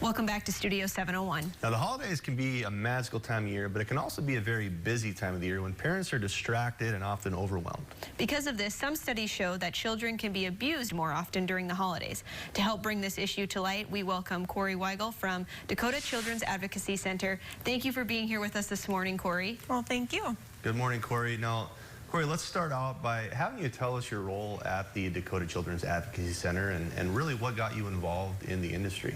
Welcome back to Studio 701. Now, the holidays can be a magical time of year, but it can also be a very busy time of the year when parents are distracted and often overwhelmed. Because of this, some studies show that children can be abused more often during the holidays. To help bring this issue to light, we welcome Corey Weigel from Dakota Children's Advocacy Center. Thank you for being here with us this morning, Corey. Well, thank you. Good morning, Corey. Now, Corey, let's start out by having you tell us your role at the Dakota Children's Advocacy Center and really what got you involved in the industry.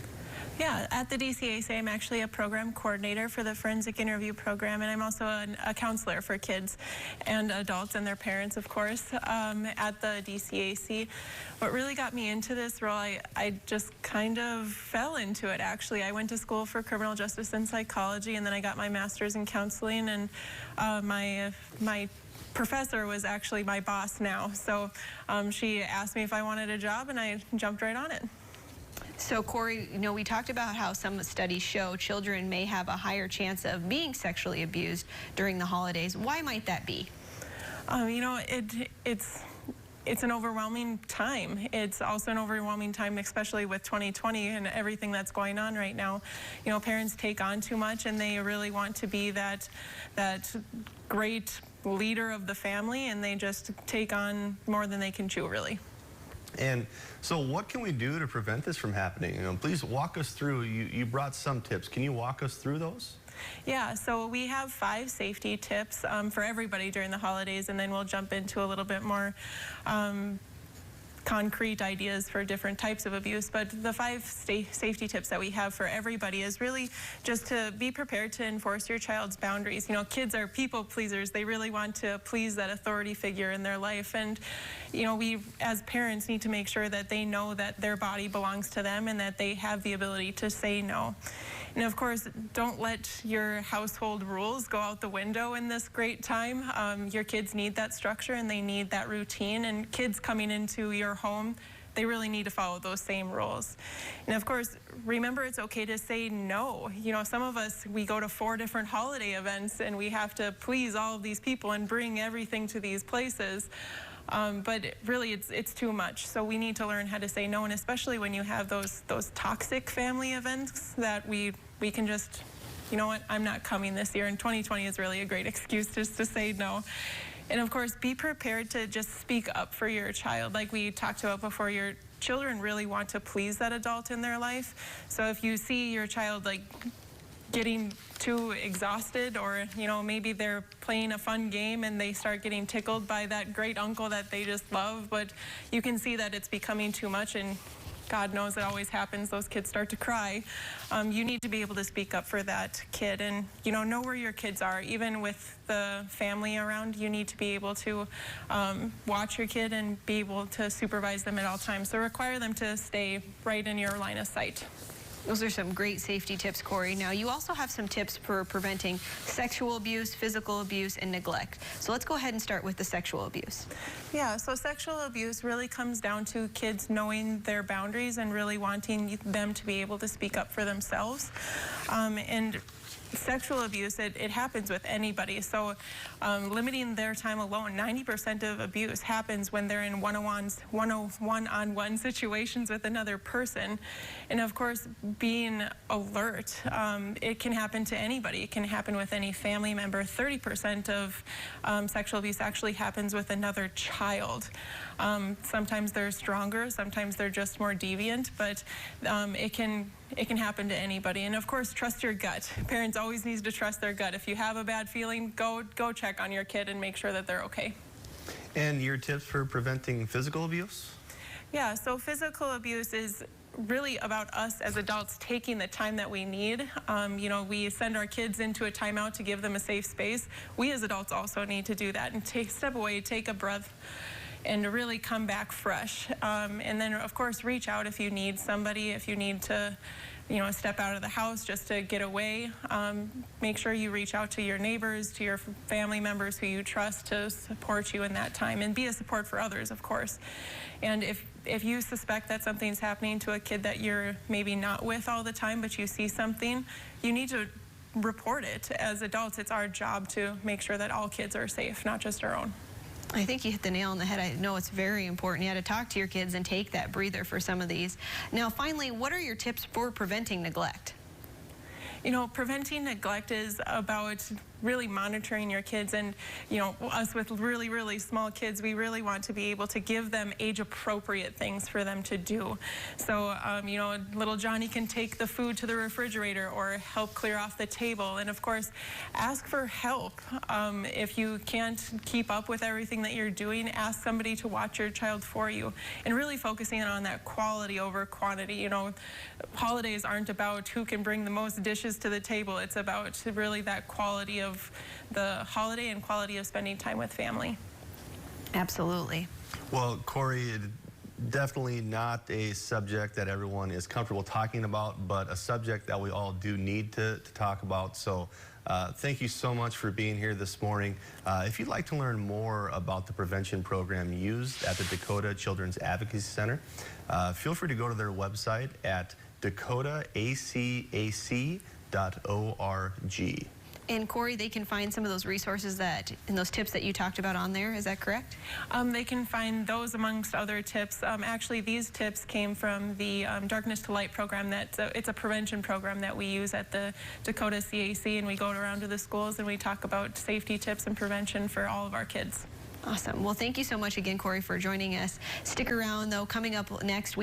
Yeah, at the DCAC, I'm actually a program coordinator for the forensic interview program, and I'm also a counselor for kids and adults and their parents, of course, at the DCAC. What really got me into this role, I just kind of fell into it, actually. I went to school for criminal justice and psychology, and then I got my master's in counseling, and my professor was actually my boss now. So she asked me if I wanted a job, and I jumped right on it. So, Corey, you know, we talked about how some studies show children may have a higher chance of being sexually abused during the holidays. Why might that be? You know, it's an overwhelming time. It's also an overwhelming time, especially with 2020 and everything that's going on right now. You know, parents take on too much, and they really want to be that great leader of the family, and they just take on more than they can chew, really. And so what can we do to prevent this from happening? You know, please walk us through. You brought some tips. Can you walk us through those? Yeah, so we have 5 safety tips for everybody during the holidays, and then we'll jump into a little bit more concrete ideas for different types of abuse. But the 5 safety tips that we have for everybody is really just to be prepared to enforce your child's boundaries. You know, kids are people pleasers. They really want to please that authority figure in their life. And, you know, we as parents need to make sure that they know that their body belongs to them and that they have the ability to say no. And of course, don't let your household rules go out the window in this great time. Your kids need that structure and they need that routine, and kids coming into your home, they really need to follow those same rules. And of course, remember, it's okay to say no. You know, some of us, we go to 4 different holiday events and we have to please all of these people and bring everything to these places. But really, it's too much. So we need to learn how to say no, and especially when you have those toxic family events that we can just, you know what, I'm not coming this year. And 2020 is really a great excuse just to say no. And of course, be prepared to just speak up for your child. Like we talked about before, your children really want to please that adult in their life. So if you see your child like getting too exhausted, or you know, maybe they're playing a fun game and they start getting tickled by that great uncle that they just love, but you can see that it's becoming too much, and God knows it always happens, those kids start to cry. You need to be able to speak up for that kid, and you know where your kids are. Even with the family around, you need to be able to watch your kid and be able to supervise them at all times. So require them to stay right in your line of sight. Those are some great safety tips, Corey. Now, you also have some tips for preventing sexual abuse, physical abuse, and neglect. So let's go ahead and start with the sexual abuse. Yeah, so sexual abuse really comes down to kids knowing their boundaries and really wanting them to be able to speak up for themselves. And sexual abuse, it happens with anybody. So limiting their time alone, 90% of abuse happens when they're in one-on-one situations with another person. And of course, being alert, it can happen to anybody. It can happen with any family member. 30% of sexual abuse actually happens with another child. Sometimes they're stronger, sometimes they're just more deviant, but it can happen to anybody. And of course, trust your gut. Parents always need to trust their gut. If you have a bad feeling, go check on your kid and make sure that they're okay. And your tips for preventing physical abuse? Yeah, so physical abuse is really about us as adults taking the time that we need. You know, we send our kids into a timeout to give them a safe space. We as adults also need to do that and step away, take a breath, and really come back fresh. And then, of course, reach out if you need somebody, if you need to, you know, step out of the house just to get away. Make sure you reach out to your neighbors, to your family members who you trust to support you in that time, and be a support for others, of course. And if you suspect that something's happening to a kid that you're maybe not with all the time, but you see something, you need to report it. As adults, it's our job to make sure that all kids are safe, not just our own. I think you hit the nail on the head. I know it's very important. You had to talk to your kids and take that breather for some of these. Now, finally, what are your tips for preventing neglect? You know, preventing neglect is about really monitoring your kids, and you know, us with really small kids, we really want to be able to give them age appropriate things for them to do. So you know, little Johnny can take the food to the refrigerator or help clear off the table, and of course ask for help. If you can't keep up with everything that you're doing, ask somebody to watch your child for you, and really focusing on that quality over quantity. You know, holidays aren't about who can bring the most dishes to the table. It's about really that quality of the holiday and quality of spending time with family. Absolutely. Well, Corey, definitely not a subject that everyone is comfortable talking about, but a subject that we all do need to talk about. So thank you so much for being here this morning. If you'd like to learn more about the prevention program used at the Dakota Children's Advocacy Center, feel free to go to their website at dakotacac.org. And Corey, they can find some of those resources and those tips that you talked about on there. Is that correct? They can find those amongst other tips. Actually, these tips came from the Darkness to Light program. It's a prevention program that we use at the Dakota CAC, and we go around to the schools and we talk about safety tips and prevention for all of our kids. Awesome. Well, thank you so much again, Corey, for joining us. Stick around, though. Coming up next,